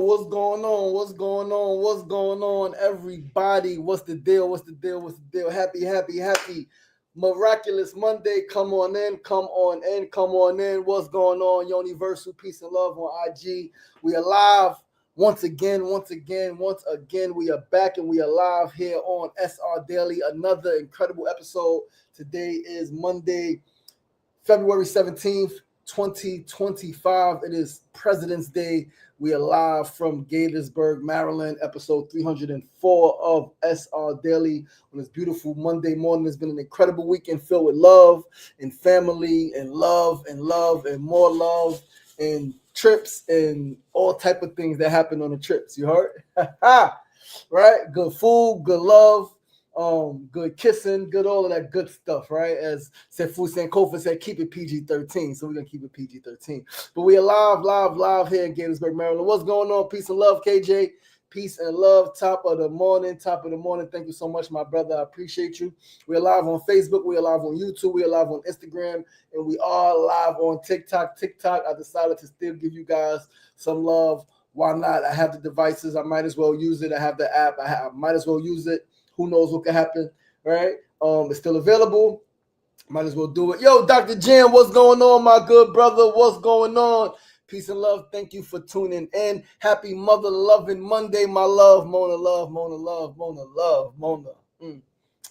what's going on? What's going on? What's going on, everybody? What's the deal? What's the deal? What's the deal? Happy. Miraculous Monday. Come on in. What's going on? Universal Peace and Love on IG. We are live once again. We are back and we are live here on SRDaily. Another incredible episode. Today is Monday, February 17th. 2025. It is President's Day. We are live from Gaithersburg, Maryland, episode 304 of SRDaily on this beautiful Monday morning. It's been an incredible weekend filled with love and family and love and more love and trips and all type of things that happen on the trips. You heard? Right? Good food, good love. Good kissing, good all of that good stuff, right? As Sefu Sankofa said, keep it PG-13. So we're gonna keep it PG-13. But we are live here in Gaithersburg, Maryland. What's going on? Peace and love, KJ. Peace and love. Top of the morning. Thank you so much, my brother. I appreciate you. We're live on Facebook. We are live on YouTube. We are live on Instagram, and we are live on TikTok. I decided to still give you guys some love. Why not? I have the devices. I might as well use it. I have the app. I might as well use it. Who knows what could happen, right? It's still available. Might as well do it. Yo, Dr. Jam, what's going on, my good brother? What's going on? Peace and love. Thank you for tuning in. Happy Mother Loving Monday, my love. Mona.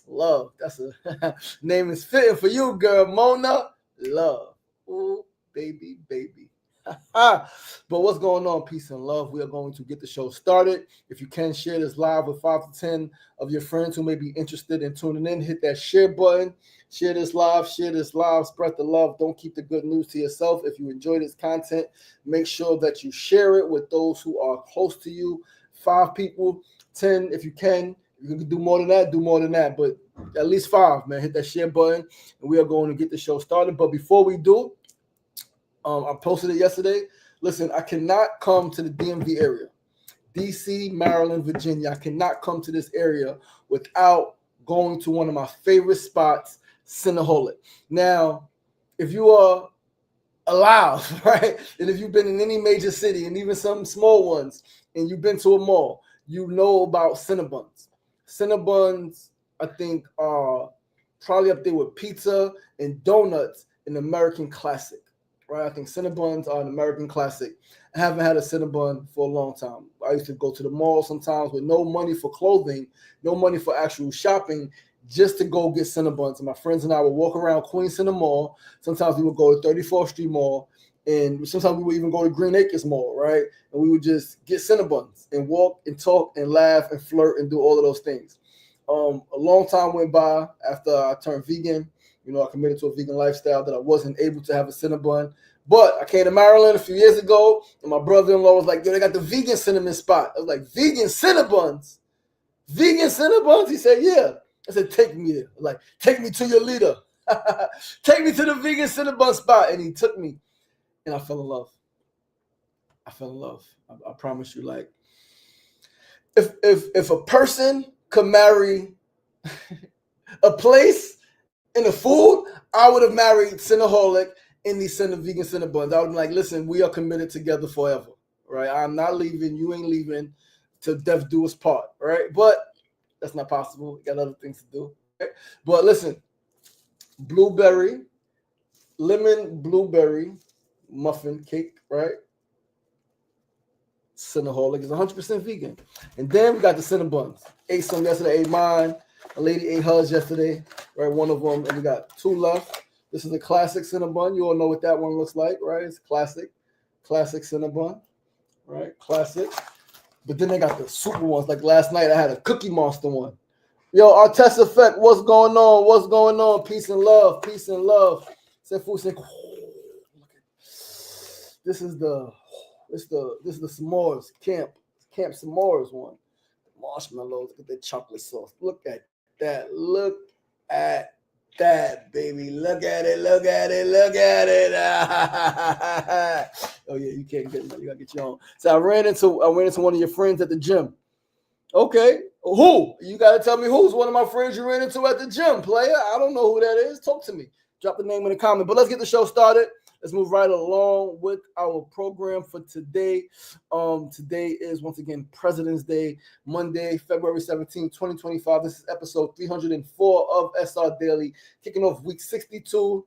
Love. That's a name is fitting for you, girl. Mona Love. Ooh, baby. But what's going on? Peace and love. We are going to get the show started. If you can, share this live with 5 to 10 of your friends who may be interested in tuning in. Hit that share button. Share this live. Spread the love. Don't keep the good news to yourself. If you enjoy this content, make sure that you share it with those who are close to you. 5 people, 10 if you can. You can do more than that, but at least 5, man. Hit that share button, and we are going to get the show started. But before we do, I posted it yesterday. Listen, I cannot come to the DMV area, DC, Maryland, Virginia. I cannot come to this area without going to one of my favorite spots, Cinnaholic. Now, if you are alive, right, and if you've been in any major city and even some small ones, and you've been to a mall, you know about Cinnabons. Cinnabons, I think, are probably up there with pizza and donuts in American classic. Right, I think Cinnabons are an American classic. I haven't had a Cinnabon for a long time. I used to go to the mall sometimes with no money for clothing, no money for actual shopping, just to go get Cinnabons. And my friends and I would walk around Queens Center Mall. Sometimes we would go to 34th Street Mall, and sometimes we would even go to Green Acres Mall, right? And we would just get Cinnabons and walk and talk and laugh and flirt and do all of those things. A long time went by after I turned vegan. You know, I committed to a vegan lifestyle that I wasn't able to have a Cinnabon. But I came to Maryland a few years ago, and my brother-in-law was like, yo, they got the vegan cinnamon spot. I was like, vegan Cinnabons? Vegan Cinnabons? He said, yeah. I said, take me there. Like, take me to your leader. Take me to the vegan Cinnabon spot. And he took me, and I fell in love. I promise you. Like, if a person could marry a place in the food, I would have married Cinnaholic in these vegan Cinnabons. I would be like, listen, we are committed together forever, right? I'm not leaving. You ain't leaving till death do us part, right? But that's not possible. We got other things to do. Right? But listen, lemon blueberry muffin cake, right? Cinnaholic is 100% vegan. And then we got the Cinnabons. Ate some yesterday, ate mine. A lady ate hers yesterday, right? One of them, and we got 2 left. This is a classic Cinnabon. You all know what that one looks like, right? It's classic Cinnabon, right? Classic. But then they got the super ones. Like last night, I had a Cookie Monster one. Yo, Artest Effect, what's going on? Peace and love. This is the s'mores camp s'mores one. Marshmallows with the chocolate sauce. Look at that, baby. Look at it. Oh yeah, you can't get it. You gotta get your own. So I ran into one of your friends at the gym. Okay, who? You gotta tell me who's one of my friends you ran into at the gym, player. I don't know who that is. Talk to me. Drop the name in the comment. But let's get the show started. Let's move right along with our program for today. Today is once again President's Day, Monday, February 17, 2025. This is episode 304 of SR Daily, kicking off week 62.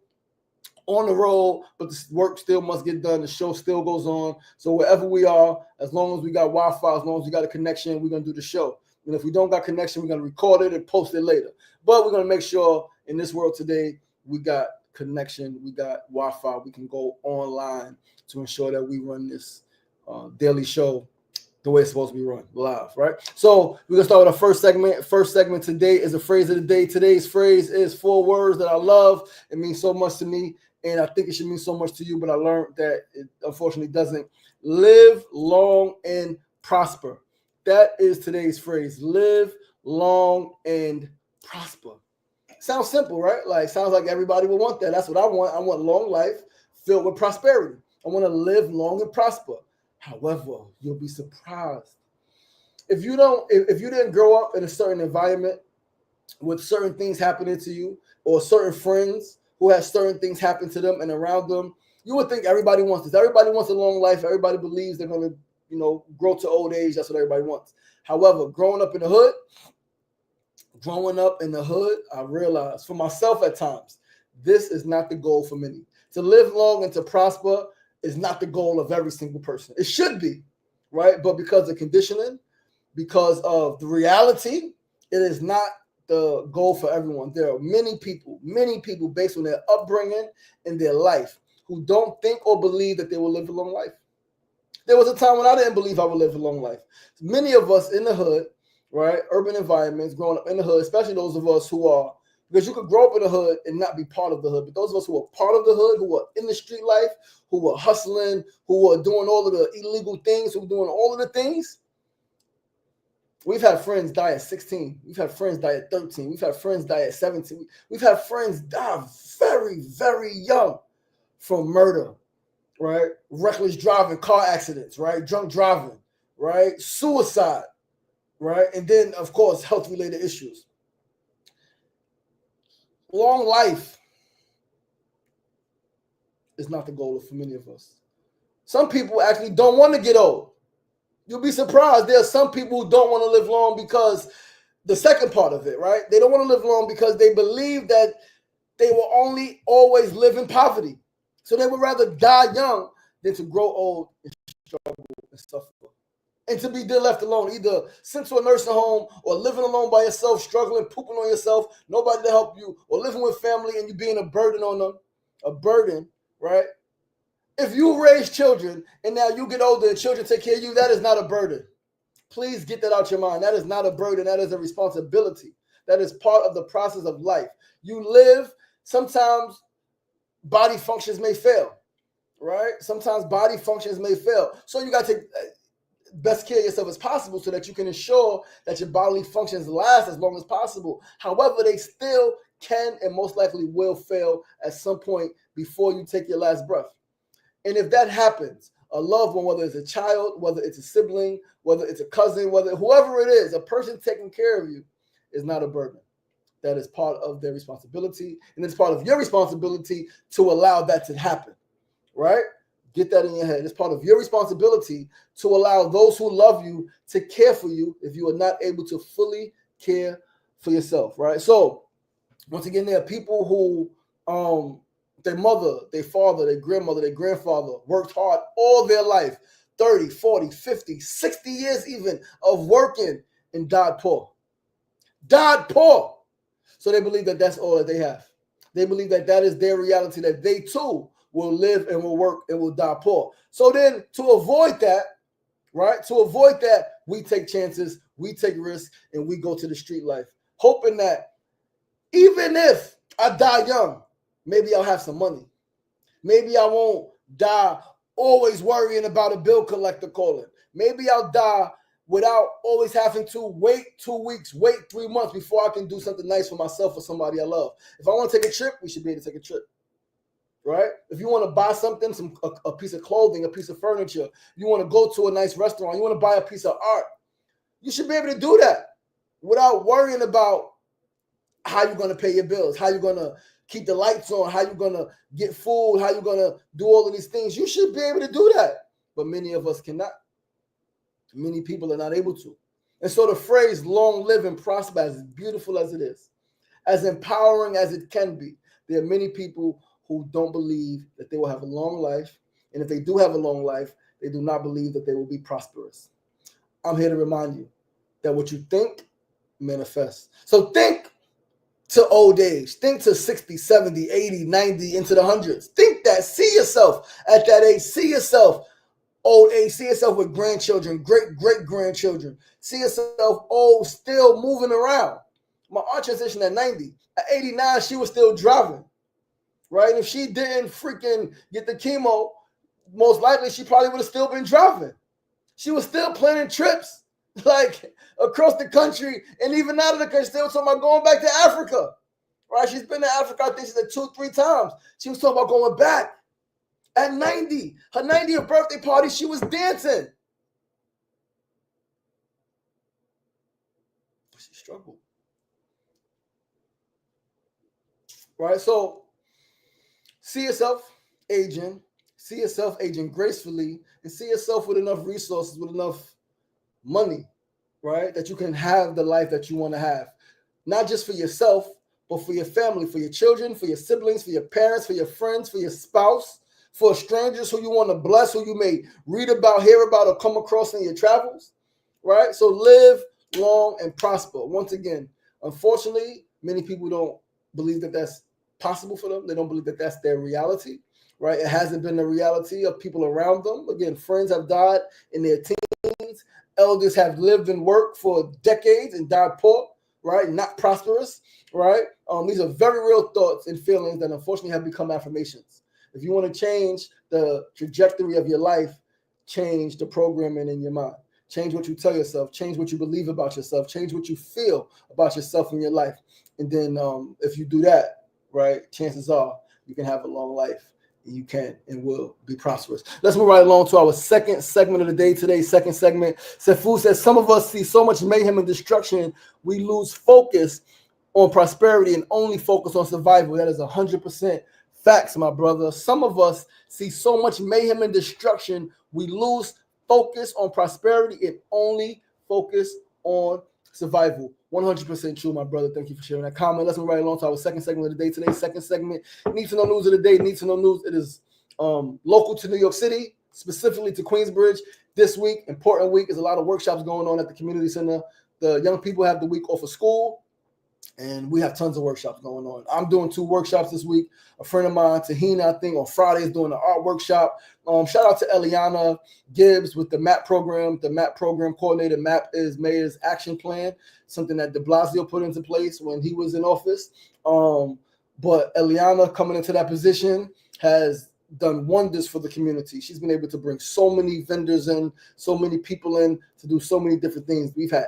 On the road, but the work still must get done. The show still goes on. So wherever we are, as long as we got Wi-Fi, as long as we got a connection, we're going to do the show. And if we don't got connection, we're going to record it and post it later. But we're going to make sure in this world today, we got connection, we got Wi-Fi, we can go online to ensure that we run this daily show the way it's supposed to be run, live, right? So we're going to start with our first segment. First segment today is a phrase of the day. Today's phrase is 4 words that I love. It means so much to me, and I think it should mean so much to you, but I learned that it unfortunately doesn't. Live long and prosper. That is today's phrase. Live long and prosper. Sounds simple, right? Like, sounds like everybody would want that. That's what I want. I want long life filled with prosperity. I want to live long and prosper. However, you'll be surprised. If you didn't grow up in a certain environment with certain things happening to you, or certain friends who have certain things happen to them and around them, you would think everybody wants this. Everybody wants a long life. Everybody believes they're going to, grow to old age. That's what everybody wants. However, growing up in the hood, I realized for myself at times, this is not the goal for many. To live long and to prosper is not the goal of every single person. It should be, right? But because of conditioning, because of the reality, it is not the goal for everyone. There are many people based on their upbringing and their life who don't think or believe that they will live a long life. There was a time when I didn't believe I would live a long life. Many of us in the hood, right, urban environments, growing up in the hood, especially those of us who are, because you could grow up in the hood and not be part of the hood, but those of us who are part of the hood, who are in the street life, who are hustling, who are doing all of the illegal things, who are doing all of the things, we've had friends die at 16. We've had friends die at 13. We've had friends die at 17. We've had friends die very, very young from murder, right? Reckless driving, car accidents, right? Drunk driving, right? Suicide, right? And then, of course, health-related issues. Long life is not the goal for many of us. Some people actually don't want to get old. You'll be surprised. There are some people who don't want to live long because the second part of it, right? They don't want to live long because they believe that they will only always live in poverty. So they would rather die young than to grow old and struggle and suffer. And to be left alone, either sent to a nursing home or living alone by yourself, struggling, pooping on yourself, nobody to help you, or living with family and you being a burden on them, a burden, right? If you raise children and now you get older and children take care of you, that is not a burden. Please get that out your mind. That is not a burden. That is a responsibility. That is part of the process of life. You live, sometimes body functions may fail, right? Sometimes body functions may fail. So you got to take best care of yourself as possible so that you can ensure that your bodily functions last as long as possible. However, they still can and most likely will fail at some point before you take your last breath. And if that happens, a loved one, whether it's a child, whether it's a sibling, whether it's a cousin, whether whoever it is, a person taking care of you is not a burden. That is part of their responsibility, and it's part of your responsibility to allow that to happen, right? Get that in your head. It's part of your responsibility to allow those who love you to care for you if you are not able to fully care for yourself, right? So, once again, there are people who their mother, their father, their grandmother, their grandfather worked hard all their life, 30, 40, 50, 60 years even of working and died poor. Died poor. So they believe that that's all that they have. They believe that that is their reality, that they too will live and will work and will die poor. So then to avoid that, right? To avoid that, we take chances, we take risks, and we go to the street life, hoping that even if I die young, maybe I'll have some money. Maybe I won't die always worrying about a bill collector calling. Maybe I'll die without always having to wait 2 weeks, wait 3 months before I can do something nice for myself or somebody I love. If I want to take a trip, we should be able to take a trip, right? If you want to buy something, a piece of clothing, a piece of furniture, you want to go to a nice restaurant, you want to buy a piece of art, you should be able to do that without worrying about how you're going to pay your bills, how you're going to keep the lights on, how you're going to get food, how you're going to do all of these things. You should be able to do that. But many of us cannot. Many people are not able to. And so the phrase long live and prosper, as beautiful as it is, as empowering as it can be, there are many people who don't believe that they will have a long life. And if they do have a long life, they do not believe that they will be prosperous. I'm here to remind you that what you think manifests. So think to old age. Think to 60, 70, 80, 90, into the hundreds. Think that. See yourself at that age. See yourself old age. See yourself with grandchildren, great-great-grandchildren. See yourself old, still moving around. My aunt transitioned at 90. At 89, she was still driving, right? If she didn't freaking get the chemo, most likely she probably would have still been driving. She was still planning trips, like across the country and even out of the country. Still talking about going back to Africa, right? She's been to Africa, I think she said 2-3 times. She was talking about going back. At 90, her 90th birthday party, she was dancing. She struggled. Right? So see yourself aging gracefully, and see yourself with enough resources, with enough money, right? That you can have the life that you want to have. Not just for yourself, but for your family, for your children, for your siblings, for your parents, for your friends, for your spouse, for strangers who you want to bless, who you may read about, hear about, or come across in your travels, right? So live long and prosper. Once again, unfortunately, many people don't believe that that's possible for them. They don't believe that that's their reality, right? It hasn't been the reality of people around them. Again, friends have died in their teens. Elders have lived and worked for decades and died poor, right? Not prosperous, right? These are very real thoughts and feelings that unfortunately have become affirmations. If you want to change the trajectory of your life, change the programming in your mind. Change what you tell yourself. Change what you believe about yourself. Change what you feel about yourself in your life. And then if you do that, right, chances are you can have a long life. You can and will be prosperous. Let's move right along to our second segment of the day today. Second segment. Sefu says, some of us see so much mayhem and destruction, we lose focus on prosperity and only focus on survival. That is 100% facts, my brother. Some of us see so much mayhem and destruction, we lose focus on prosperity and only focus on survival. 100% true, my brother. Thank you for sharing that comment. Let's move right along to our second segment of the day today. Second segment, Need to Know News of the Day. Need to Know News. It is local to New York City, specifically to Queensbridge. This week, important week, is a lot of workshops going on at the community center. The young people have the week off of school, and we have tons of workshops going on. I'm doing 2 workshops this week. A friend of mine, Tahina, I think on Friday, is doing an art workshop. Shout out to Eliana Gibbs with the MAP program. The MAP program coordinator. MAP is Mayor's Action Plan, something that de Blasio put into place when he was in office. But Eliana coming into that position has done wonders for the community. She's been able to bring so many vendors in, so many people in to do so many different things. We've had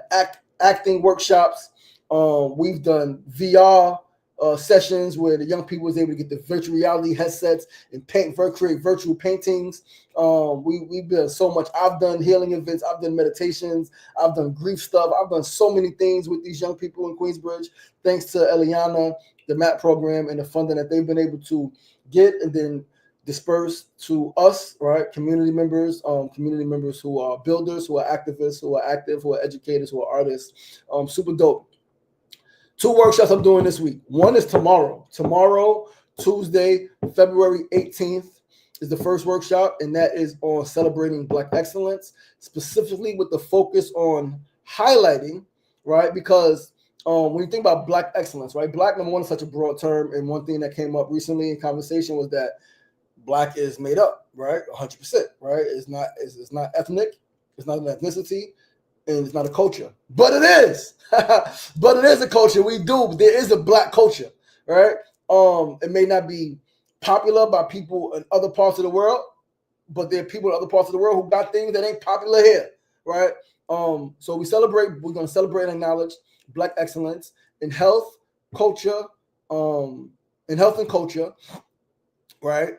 acting workshops. We've done VR sessions where the young people was able to get the virtual reality headsets and create virtual paintings. We've done so much. I've done healing events. I've done meditations. I've done grief stuff. I've done so many things with these young people in Queensbridge, thanks to Eliana, the MAP program, and the funding that they've been able to get and then disperse to us, right? Community members who are builders, who are activists, who are active, who are educators, who are artists. Super dope. 2 workshops I'm doing this week. One is tomorrow. Tomorrow, Tuesday, February 18th, is the first workshop, and that is on celebrating Black excellence, specifically with the focus on highlighting, right? Because when you think about Black excellence, right? Black, number one, is such a broad term, and one thing that came up recently in conversation was that Black is made up, right? 100%, right? It's not ethnic. It's not an ethnicity. And it's not a culture, but it is. But it is a culture. There is a Black culture, right? It may not be popular by people in other parts of the world, but there are people in other parts of the world who got things that ain't popular here, right? So we're going to celebrate and acknowledge Black excellence in health, culture, and culture, right?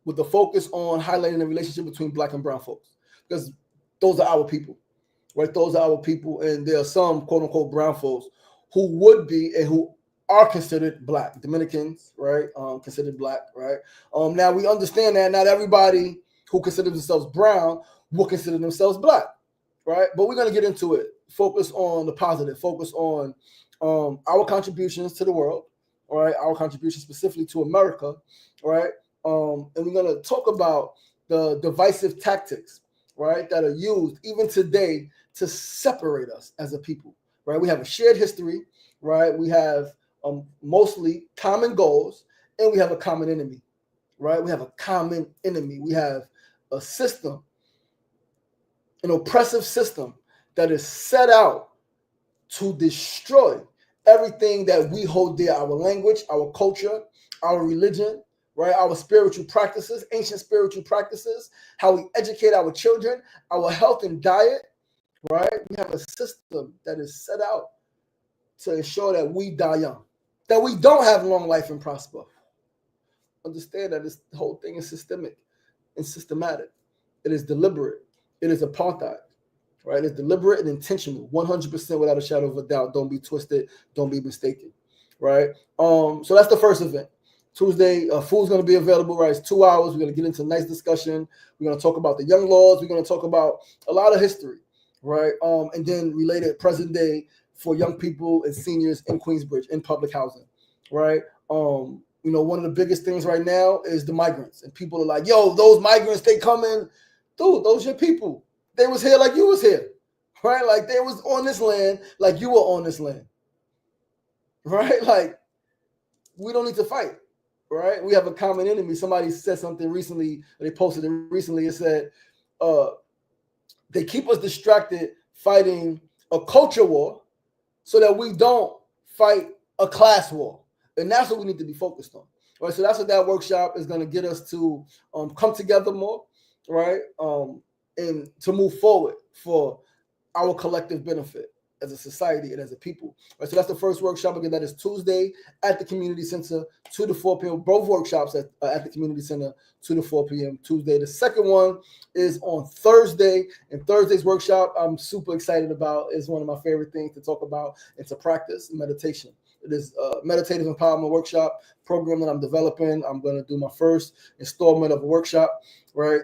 With the focus on highlighting the relationship between Black and brown folks, because those are our people. Right, those are our people, and there are some quote unquote brown folks who would be and who are considered black. Dominicans, right? Considered black, right? Now we understand that not everybody who considers themselves brown will consider themselves black, right? But we're gonna get into it. Focus on the positive. Focus on our contributions to the world, all right? Our contributions specifically to America, right? And we're gonna talk about the divisive tactics, right, that are used even today to separate us as a people, right? We have a shared history, right? We have mostly common goals, and we have a common enemy, right? We have a common enemy. We have a system, an oppressive system that is set out to destroy everything that we hold dear, our language, our culture, our religion, right? Our spiritual practices, ancient spiritual practices, how we educate our children, our health and diet, right? We have a system that is set out to ensure that we die young, that we don't have long life and prosper. Understand that this whole thing is systemic and systematic. It is deliberate. It is apartheid, right? It's deliberate and intentional, 100% without a shadow of a doubt. Don't be twisted. Don't be mistaken, right? So that's the first event. Tuesday, food's going to be available, right? It's 2 hours. We're going to get into a nice discussion. We're going to talk about the young laws. We're going to talk about a lot of history, right? And then related present day for young people and seniors in Queensbridge in public housing, right? One of the biggest things right now is the migrants, and people are like, yo, those migrants, they coming. Dude, those your people. They was here like you was here, right? Like they was on this land like you were on this land, right? Like we don't need to fight, right? We have a common enemy. Somebody said something recently, they posted it recently. It said, they keep us distracted fighting a culture war so that we don't fight a class war. And that's what we need to be focused on, right? So that's what that workshop is going to get us to come together more, right? And to move forward for our collective benefit as a society and as a people, right? So that's the first workshop. Again, that is Tuesday at the community center, 2 to 4 p.m. Both workshops at the community center, 2 to 4 p.m. Tuesday. The second one is on Thursday, and Thursday's workshop I'm super excited about. Is one of my favorite things to talk about and to practice: meditation. It is a meditative empowerment workshop program that I'm developing. I'm going to do my first installment of a workshop, right?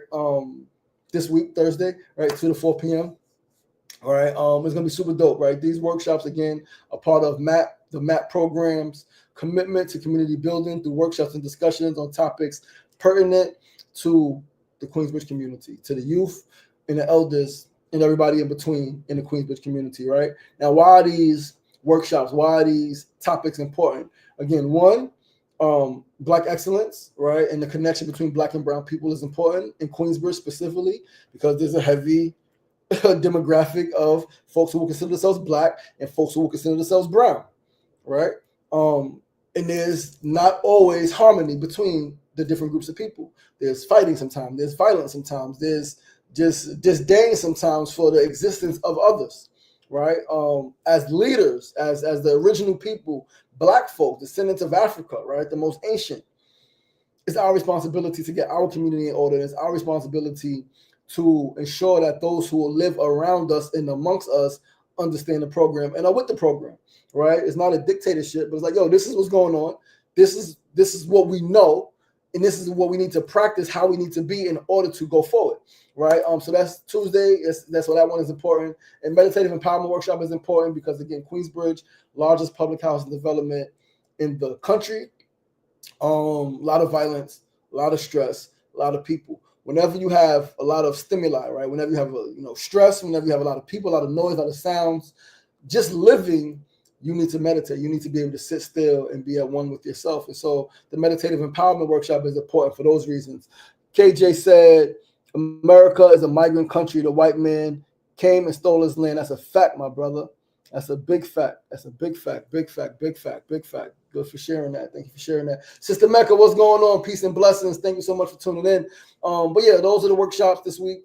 This week, Thursday, right, 2 to 4 p.m. All right, it's gonna be super dope, right? These workshops again are part of the MAP program's commitment to community building through workshops and discussions on topics pertinent to the Queensbridge community, to the youth and the elders and everybody in between in the Queensbridge community, right? Now, why are these workshops? Why are these topics important? Again, one, Black excellence, right, and the connection between Black and brown people is important in Queensbridge specifically because there's a heavy demographic of folks who will consider themselves Black and folks who will consider themselves brown, right? And there's not always harmony between the different groups of people. There's fighting sometimes, there's violence sometimes, there's just disdain sometimes for the existence of others, right? As leaders, as the original people, Black folk, descendants of Africa, right, the most ancient, it's our responsibility to get our community in order. It's our responsibility to ensure that those who will live around us and amongst us understand the program and are with the program, right? It's not a dictatorship, but it's like, yo, this is what's going on. This is what we know, and this is what we need to practice, how we need to be in order to go forward, right? So that's Tuesday. That's what that one is important. And meditative empowerment workshop is important because, again, Queensbridge, largest public housing development in the country. A lot of violence, a lot of stress, a lot of people. Whenever you have a lot of stimuli, right? Whenever you have stress, whenever you have a lot of people, a lot of noise, a lot of sounds, just living, you need to meditate. You need to be able to sit still and be at one with yourself. And so the meditative empowerment workshop is important for those reasons. KJ said, America is a migrant country. The white man came and stole his land. That's a fact, my brother. That's a big fact. That's a big fact. Big fact. Big fact. Big fact. Good for sharing that. Thank you for sharing that. Sister Mecca, what's going on? Peace and blessings. Thank you so much for tuning in. But yeah, those are the workshops this week.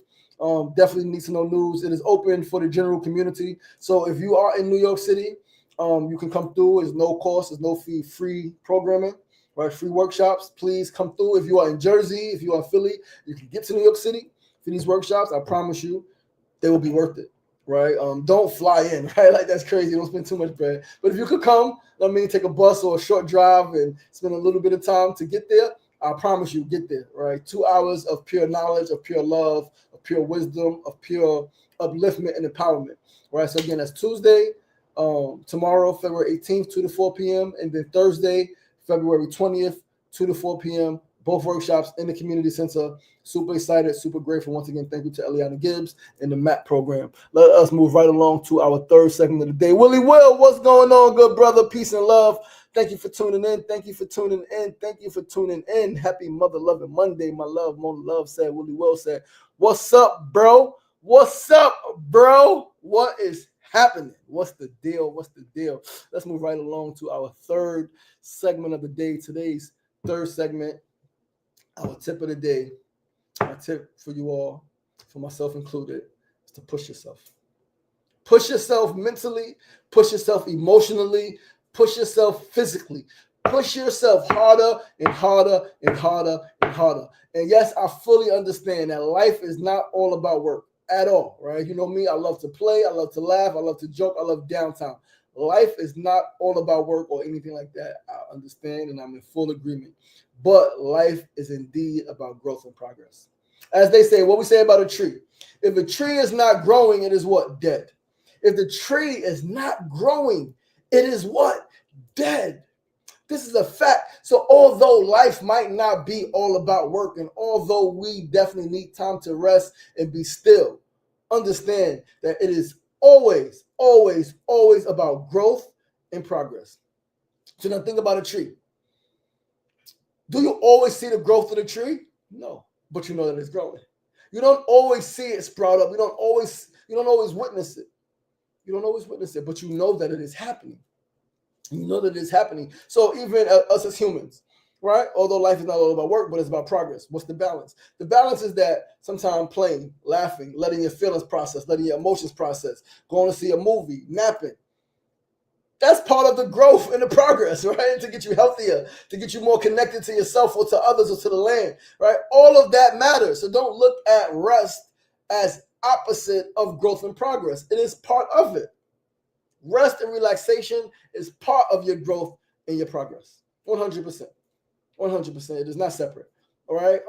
Definitely need to know news. It is open for the general community. So if you are in New York City, you can come through. It's no cost. It's no fee. Free programming, right? Free workshops. Please come through. If you are in Jersey, if you are in Philly, you can get to New York City for these workshops. I promise you, they will be worth it. right? Don't fly in, right? Like that's crazy. Don't spend too much bread. But if you could come, take a bus or a short drive and spend a little bit of time to get there, I promise you get there, right? 2 hours of pure knowledge, of pure love, of pure wisdom, of pure upliftment and empowerment, right? So again, that's Tuesday, tomorrow, February 18th, 2 to 4 p.m. And then Thursday, February 20th, 2 to 4 p.m. Both workshops in the community center. Super excited, super grateful. Once again, thank you to Eliana Gibbs and the MAP program. Let us move right along to our third segment of the day. Willie Will, what's going on, good brother? Peace and love. Thank you for tuning in. Thank you for tuning in. Thank you for tuning in. Happy Mother Loving Monday. My love, Mona Love said, Willie Will said, what's up, bro? What's up, bro? What is happening? What's the deal? What's the deal? Let's move right along to our third segment of the day. Today's third segment, our tip of the day. My tip for you all, for myself included, is to push yourself. Push yourself mentally, push yourself emotionally, push yourself physically. Push yourself harder and harder and harder and harder. And yes, I fully understand that life is not all about work at all, right? You know me, I love to play, I love to laugh, I love to joke, I love downtime. Life is not all about work or anything like that. I understand and I'm in full agreement. But life is indeed about growth and progress. As they say, what we say about a tree. If a tree is not growing, it is what? Dead. If the tree is not growing, it is what? Dead. This is a fact. So although life might not be all about work, and although we definitely need time to rest and be still, understand that it is always, always, always about growth and progress. So now think about a tree. Do you always see the growth of the tree? No, but you know that it's growing. You don't always see it sprout up. You don't always witness it. You don't always witness it, but you know that it is happening. You know that it is happening. So even us as humans, right? Although life is not all about work, but it's about progress. What's the balance? The balance is that sometimes playing, laughing, letting your feelings process, letting your emotions process, going to see a movie, napping. That's part of the growth and the progress, right? To get you healthier, to get you more connected to yourself or to others or to the land, right? All of that matters. So don't look at rest as opposite of growth and progress. It is part of it. Rest and relaxation is part of your growth and your progress. 100%. 100%. It is not separate. All right.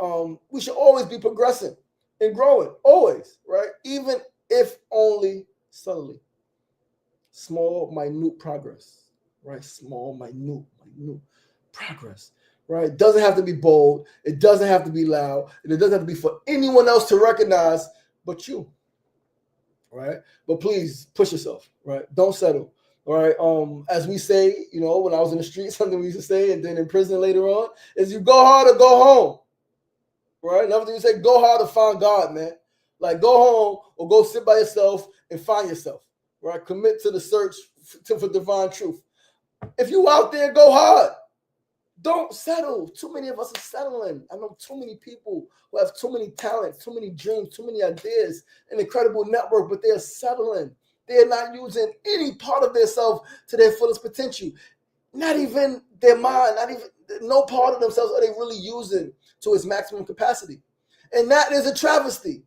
We should always be progressing and growing. Always, right? Even if only subtly. Small, minute progress, right? Small, minute progress, right? It doesn't have to be bold. It doesn't have to be loud. And it doesn't have to be for anyone else to recognize but you, right? But please push yourself, right? Don't settle, all right? As we say, you know, when I was in the street, something we used to say, and then in prison later on, is you go hard or go home, right? Another thing we say, go hard or find God, man. Like go home or go sit by yourself and find yourself. Right, commit to the search for divine truth. If you out there, go hard. Don't settle. Too many of us are settling. I know too many people who have too many talents, too many dreams, too many ideas, an incredible network, but they're settling. They're not using any part of themselves to their fullest potential. Not even their mind, not even no part of themselves are they really using to its maximum capacity. And that is a travesty.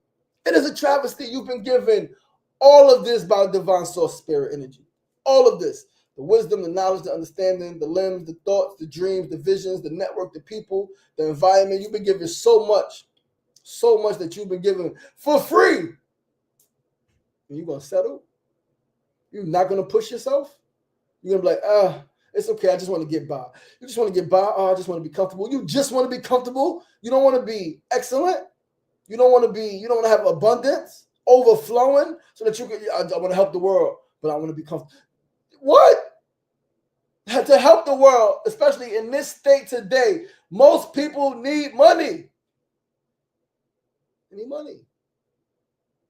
It is a travesty. You've been given all of this by divine source spirit energy. All of this. The wisdom, the knowledge, the understanding, the limbs, the thoughts, the dreams, the visions, the network, the people, the environment. You've been given so much that you've been given for free. And you're going to settle? You're not going to push yourself? You're going to be like, it's okay. I just want to get by. You just want to get by. I just want to be comfortable. You just want to be comfortable. You don't want to be excellent. You don't want to have abundance. Overflowing so that you can, I want to help the world, but I want to be comfortable. What? To help the world, especially in this state today, most people need money. They need money.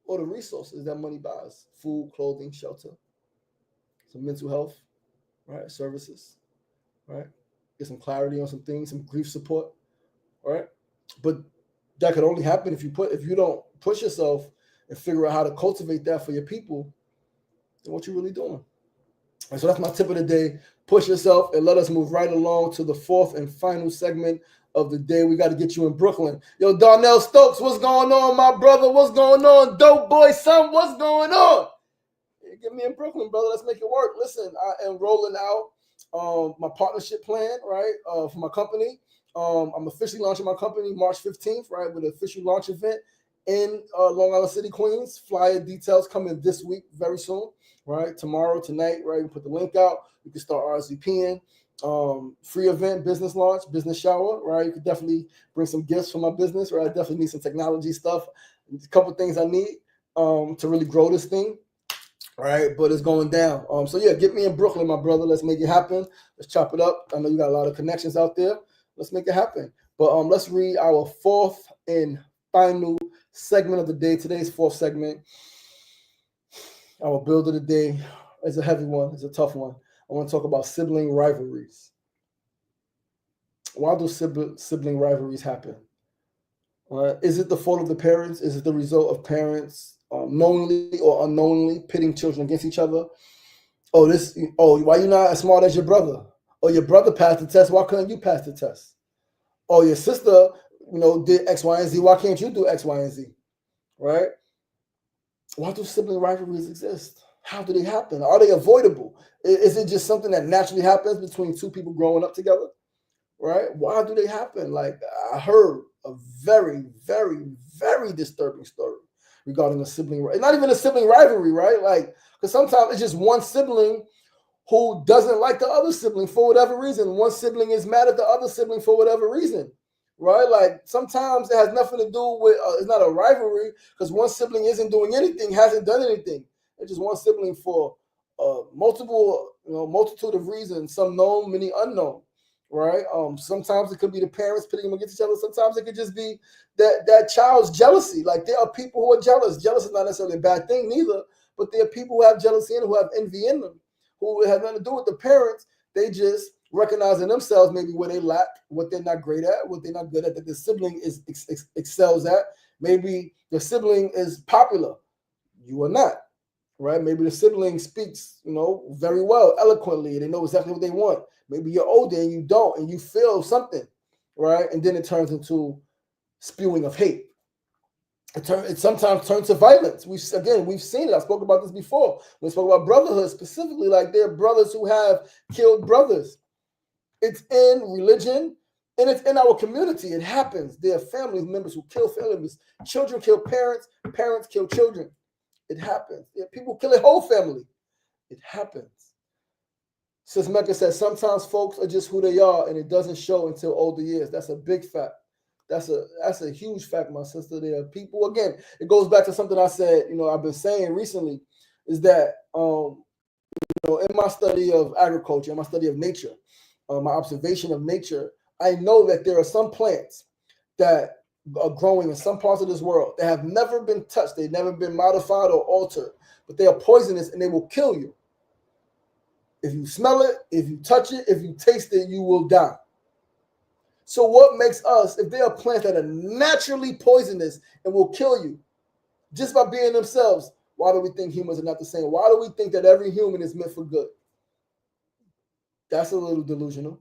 Or the resources that money buys. Food, clothing, shelter, some mental health, right? Services, right? Get some clarity on some things, some grief support, right? But that could only happen if you don't push yourself and figure out how to cultivate that for your people, then what you really doing? And so that's my tip of the day. Push yourself and let us move right along to the fourth and final segment of the day. We got to get you in Brooklyn. Yo, Darnell Stokes, what's going on, my brother? What's going on? Dope boy, son, what's going on? Get me in Brooklyn, brother. Let's make it work. Listen, I am rolling out my partnership plan, right, for my company. I'm officially launching my company March 15th, right, with an official launch event in Long Island City, Queens. Flyer details coming this week, very soon, right? Tomorrow, tonight, right? We put the link out. You can start RSVPing. Free event, business launch, business shower, right? You could definitely bring some gifts for my business, right? I definitely need some technology stuff, a couple things I need to really grow this thing, right? But it's going down. So yeah, get me in Brooklyn, my brother. Let's make it happen. Let's chop it up. I know you got a lot of connections out there. Let's make it happen. But let's read our fourth and final segment of the day. Today's fourth segment, our build of the day, is a heavy one. It's a tough one. I want to talk about sibling rivalries. Why do sibling rivalries happen? Is it the fault of the parents? Is it the result of parents knowingly or unknowingly pitting children against each other? Why you not as smart as your brother? Or your brother passed the test, why couldn't you pass the test? Or your sister, did X, Y, and Z, why can't you do X, Y, and Z? Right? Why do sibling rivalries exist? How do they happen? Are they avoidable? Is it just something that naturally happens between two people growing up together? Right? Why do they happen? Like, I heard a very, very, very disturbing story regarding a sibling, not even a sibling rivalry, right? Like, because sometimes it's just one sibling who doesn't like the other sibling for whatever reason. One sibling is mad at the other sibling for whatever reason, right? Like, sometimes it has nothing to do with, it's not a rivalry because one sibling isn't doing anything, hasn't done anything. It's just one sibling for multitude of reasons, some known, many unknown, right? Sometimes it could be the parents pitting them against each other. Sometimes it could just be that child's jealousy. Like, there are people who are jealous. Jealous is not necessarily a bad thing neither, but there are people who have jealousy and who have envy in them, who have nothing to do with the parents. They just recognize in themselves maybe where they lack, what they're not great at, what they're not good at, that the sibling excels at. Maybe the sibling is popular. You are not. Right? Maybe the sibling speaks, very well, eloquently. They know exactly what they want. Maybe you're older and you don't, and you feel something, right? And then it turns into spewing of hate. It sometimes turns to violence. We've seen it. I spoke about this before. We spoke about brotherhood specifically. Like, there are brothers who have killed brothers. It's in religion and it's in our community. It happens. There are family members who kill family members. Children kill parents. Parents kill children. It happens. People kill a whole family. It happens. Sis Mecca says sometimes folks are just who they are, and it doesn't show until older years. That's a big fact. That's a huge fact, my sister. There are people, again, it goes back to something I said, I've been saying recently, is that in my study of agriculture, in my study of nature, my observation of nature, I know that there are some plants that are growing in some parts of this world that have never been touched. They've never been modified or altered, but they are poisonous and they will kill you. If you smell it, if you touch it, if you taste it, you will die. So what makes us, if there are plants that are naturally poisonous and will kill you just by being themselves, why do we think humans are not the same? Why do we think that every human is meant for good? That's a little delusional.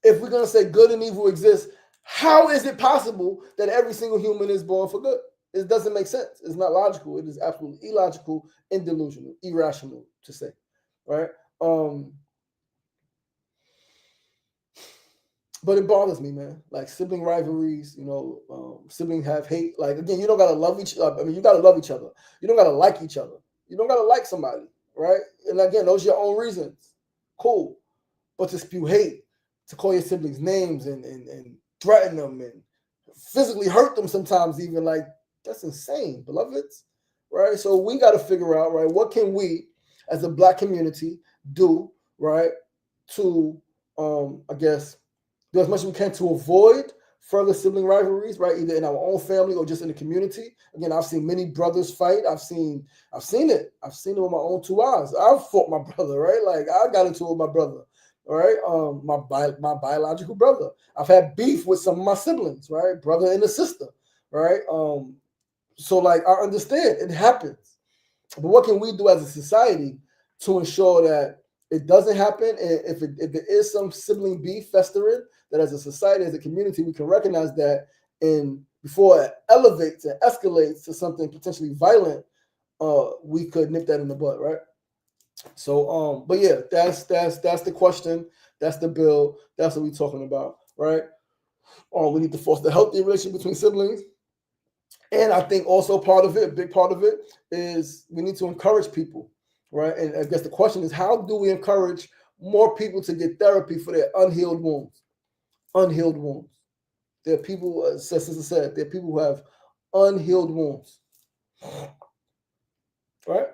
If we're going to say good and evil exist, how is it possible that every single human is born for good? It doesn't make sense. It's not logical. It is absolutely illogical and delusional, irrational to say, right? But it bothers me, man. Like, sibling rivalries, siblings have hate. Like, again, you don't gotta love each other. I mean, you gotta love each other. You don't gotta like each other. You don't gotta like somebody, right? And again, those are your own reasons. Cool. But to spew hate, to call your siblings names and threaten them and physically hurt them sometimes, even, like, that's insane, beloveds, right? So we got to figure out, right, what can we as a Black community do, right, to, I guess, do as much as we can to avoid further sibling rivalries, right, either in our own family or just in the community. Again, I've seen many brothers fight. I've seen it. I've seen it with my own two eyes. I've fought my brother, right? Like, I got into it with my brother. All right, my biological brother. I've had beef with some of my siblings, right, brother and a sister, right. So, like, I understand it happens, but what can we do as a society to ensure that it doesn't happen? And if there is some sibling beef festering, that as a society, as a community, we can recognize that, and before it elevates and escalates to something potentially violent, we could nip that in the bud, right? So, but yeah, that's the question. That's the bill. That's what we're talking about, right? We need to foster a healthy relationship between siblings. And I think also part of it, a big part of it, is we need to encourage people, right? And I guess the question is, how do we encourage more people to get therapy for their unhealed wounds? Unhealed wounds. There are people, as Sister said, there are people who have unhealed wounds, right?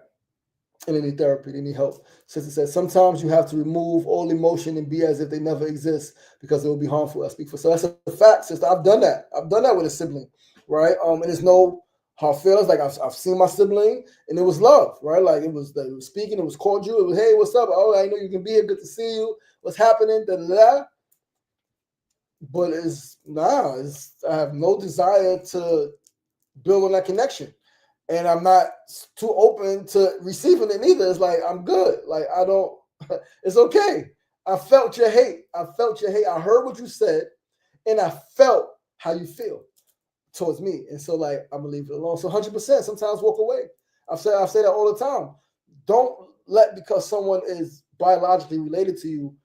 And they need therapy, they need help. Sister said, sometimes you have to remove all emotion and be as if they never exist because it will be harmful. I speak for, so that's a fact, sister. I've done that. I've done that with a sibling, right? And there's no hard feelings. Like I've seen my sibling and it was love, right? Like it was speaking, it was cordial. It was, hey, what's up? Oh, I know you can be here. Good to see you. What's happening? Da, da, da. But I have no desire to build on that connection. And I'm not too open to receiving it either. It's like, I'm good. Like, I don't, it's okay. I felt your hate. I heard what you said, and I felt how you feel towards me. And so, like, I'm going to leave it alone. So 100%, sometimes walk away. I say that all the time. Don't let, because someone is biologically related to you,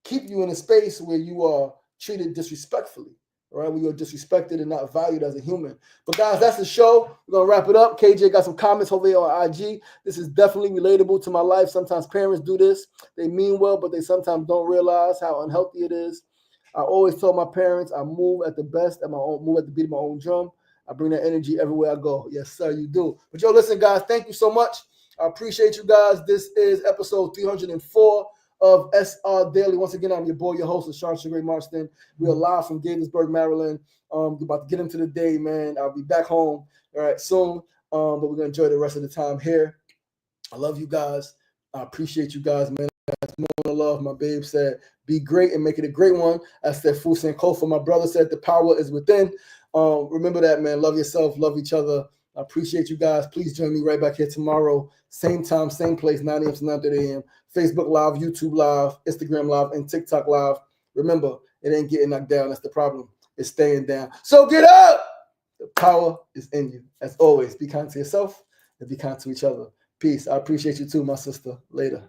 keep you in a space where you are treated disrespectfully. Right, we are disrespected and not valued as a human. But guys, that's the show. We're gonna wrap it up. KJ got some comments over here on IG. This is definitely relatable to my life. Sometimes parents do this. They mean well, but they sometimes don't realize how unhealthy it is. I always tell my parents I move at the best at my own, move at the beat of my own drum. I bring that energy everywhere I go. Yes, sir, you do. But yo, listen, guys, thank you so much. I appreciate you guys. This is episode 304 of SRDaily. Once again, I'm your boy, your host, Sean Shagray Marston. We are live from Gaithersburg, Maryland. About to get into the day, man. I'll be back home soon, but we're gonna enjoy the rest of the time here. I love you guys. I appreciate you guys, man. That's more love. My babe said, "Be great and make it a great one." That's that Fusen Kofa. My brother said, "The power is within." Remember that, man. Love yourself. Love each other. I appreciate you guys. Please join me right back here tomorrow. Same time, same place, 9 a.m. to 9:30 a.m. Facebook Live, YouTube Live, Instagram Live, and TikTok Live. Remember, it ain't getting knocked down. That's the problem. It's staying down. So get up. The power is in you. As always, be kind to yourself and be kind to each other. Peace. I appreciate you too, my sister. Later.